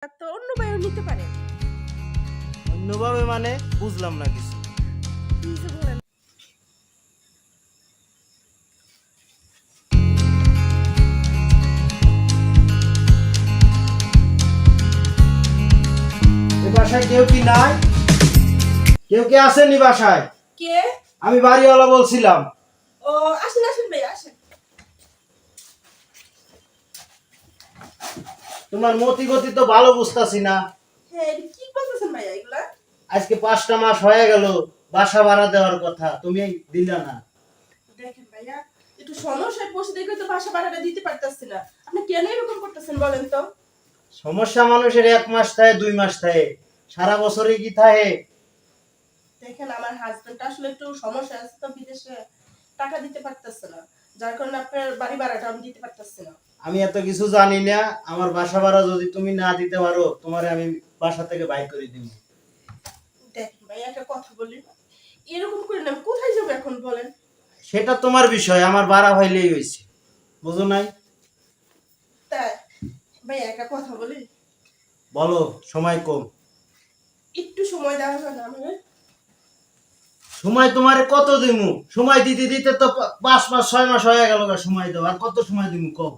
তো অন্যভাবেও নিতে পারেন। অন্যভাবে মানে বুঝলাম না কিছু। কি যে বলেন। এই বাসায় কেউ কি নাই? কেউ কি আসেনি বাসায়? কে? আমি বাড়িওয়ালা বলছিলাম। ও আসেন আসেন ভাই আসেন। তোমার মতি গতি তো ভালো বুঝতাছি না। হ্যাঁ এটা কি বলতেছেন ভাইয়া এগুলা? আজকে 5টা মাস হয়ে গেল বাসা ভাড়া দেওয়ার কথা, তুমি দিলা না। দেখেন ভাইয়া একটু সমস্যায় পড়ছে দেখে তো বাসা ভাড়াটা দিতে পারতেছি না। আপনি কেন এরকম করতেছেন বলেন তো? সমস্যা মানুষের 1 মাস থাকে 2 মাস থাকে, সারা বছরই কি থাকে? দেখেন আমার হাজবেন্ড আসলে একটু সমস্যা আছে তো বিদেশে টাকা দিতে পারতেছে না, যার কারণে আপনার বাড়ি ভাড়াটা আমি দিতে পারতেছি না। আমি এত কিছু জানি না। আমার বাসা ভাড়া যদি তুমি না দিতে পারো তোমারে আমি বাসা থেকে বাইর করে দিব। দেখেন ভাইয়া একটা কথা বলি, এরকম করে না আমি কোথায় যাবো এখন বলেন? সেটা তোমার বিষয়, আমার ভাড়া হইলেই হইছে, বুঝো নাই? তাই ভাইয়া একটা কথা বলি, বলো, সময় কম। একটু সময় দেওয়া হবে না আমাকে? সময় তোমারে কত দিমু? সময় দিতে দিতে তো 5 মাস 6 মাস হয়ে গেল গা, সময় দাও আর কত সময় দিমু কও?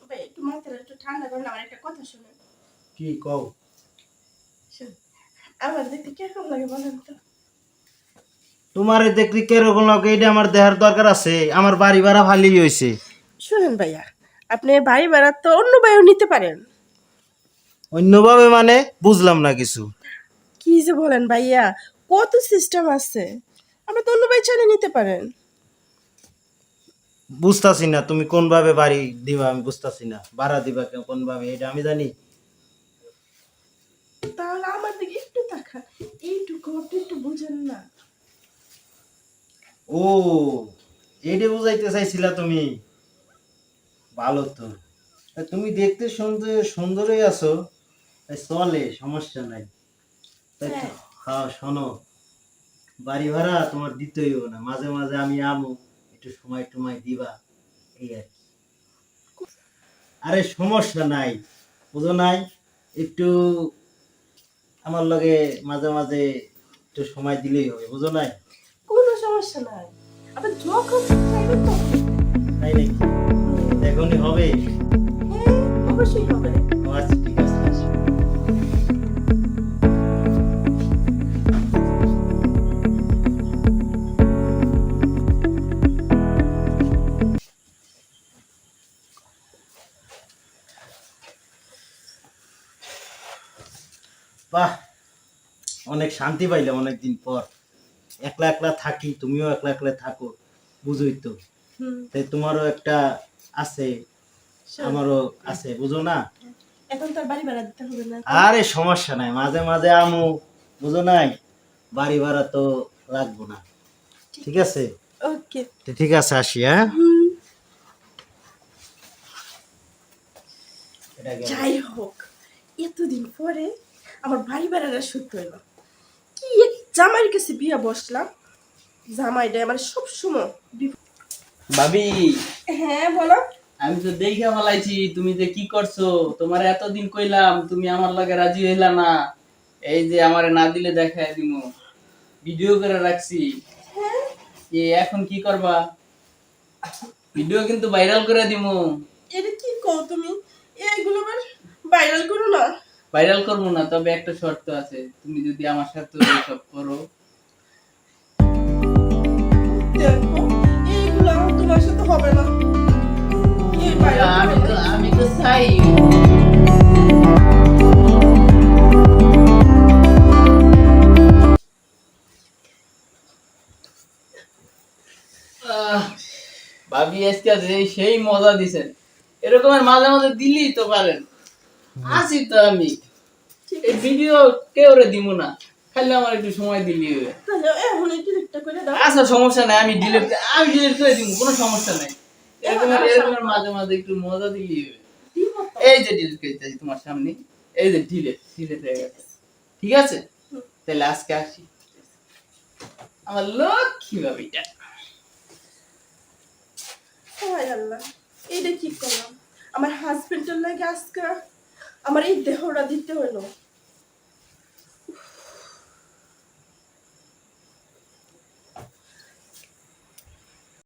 ভাই একটু মাথাটা একটু ঠান্ডা করুন, আমার একটা কথা শুনুন। কি কও? শুনুন, আমার দেখতে কিরকম লাগে বলেন তো? তোমারে দেখলি কিরকম লাগে এটা আমার দেহার দরকার আছে? আমার বাড়ি ভাড়া ভালোই হইছে। শুনুন ভাইয়া, আপনি বাড়ি ভাড়া তো অন্য ভাইও নিতে পারেন। অন্যভাবে মানে বুঝলাম না কিছু। কি যে বলেন ভাইয়া, কত সিস্টেম আছে, আপনি তো অন্য ভাই চাইলে নিতে পারেন। বুঝতাছি না তুমি কোন ভাবে বাড়ি দিবা, আমি বুঝতাছি না। ভাড়া দিবা কোন ভাবে এটা আমি জানি। তাহলে আমার দিকে একটু তাকান, এইটুকু আপনি একটু বুঝেন না। ও, এইটা বুঝাইতে চাইছিলা তুমি? ভালো তো। তা তুমি দেখতে সুন্দর সুন্দরই আছো, তাই চলে, সমস্যা নাই। তাই তো। হ্যাঁ হ্যাঁ শোনো, বাড়ি ভাড়া তোমার দিতেই হবে না, মাঝে মাঝে আমি আমু, একটু সময় টময় দিবা, এই আর কি। আরে সমস্যা নাই, বুঝো নাই? একটু আমার লগে মাঝে মাঝে একটু সময় দিলেই হবে, বুঝো নাই? কোনো সমস্যা নাই, আপনি যখন চাইবেন তখন। তাই নাকি? এখনই হবে? হ্যাঁ অবশ্যই হবে। ও আচ্ছা, ঠিক আছে, আসো। বাহ, অনেক শান্তি পাইলাম অনেকদিন পর। একলা একলা থাকি, তুমিও একলা একলা থাকো, বুঝোই তো। হুম। তাই তোমারও একটা আছে, আমারও আছে, বুঝো না? এখন তো আর বাড়ি ভাড়া দিতে হবে না। আরে সমস্যা নাই, মাঝে মাঝে আমু, বুঝো নাই? বাড়ি ভাড়া তো লাগবো না, ঠিক আছে? ওকে। তো ঠিক আছে, আসি, হ্যাঁ? এটা গেল। যাই হোক, এতদিন পরে আমার বাড়ি ভাড়াটা সত্যি হইল। কি এক জামাইয়ের কাছে বিয়া বসলাম, জামাইটা আমার সবসময় ভাবি, হ্যাঁ বলো। আমি তো দেখে ফেলাইছি তুমি যে কি করছো। তোমার এতদিন কইলাম, তুমি আমার লগে রাজি হইলা না। এই যে আমারে না দিলে দেখায় দিমু, ভিডিও করে রাখছি। হ্যাঁ এখন কি করবা? ভিডিও কিন্তু ভাইরাল করে দিমু। এটা কি কও তুমি? এইগুলো আবার ভাইরাল করো না। ভাইরাল করবো না, তবে একটা শর্ত আছে, তুমি যদি আমার সাথে সব করো। দেখো এইগুলো তোমার সাথে হবে না। এই ভাইরাল আমি তো চাই। ভাবি আজকে যে সেই মজা দিছেন, এরকমের মাঝে মাঝে দিলেই তো পারেন। আছি তো আমি, এই ভিডিও কেউ রে দিব না, খালি আমার একটু সময় দিলি হবে। তাহলে এখন এই ডিলিটটা করে দাও। আচ্ছা সমস্যা নাই, আমি ডিলিট করে দিব, কোনো সমস্যা নাই। এরকমের মাঝে মাঝে একটু মজা দিলি হবে। দিব তো। এই যে ডিলিট করতেছি তোমার সামনে, এই যে ডিলিট হয়ে গেছে, ঠিক আছে? তাহলে আজকে আসি, আমার লক্ষ্মী ভাবিটা। হায় আল্লাহ, এইটা কি করলাম? আমার হাজবেন্ডের লাগে আজকে আমার এই দেহটা দিতে হইলো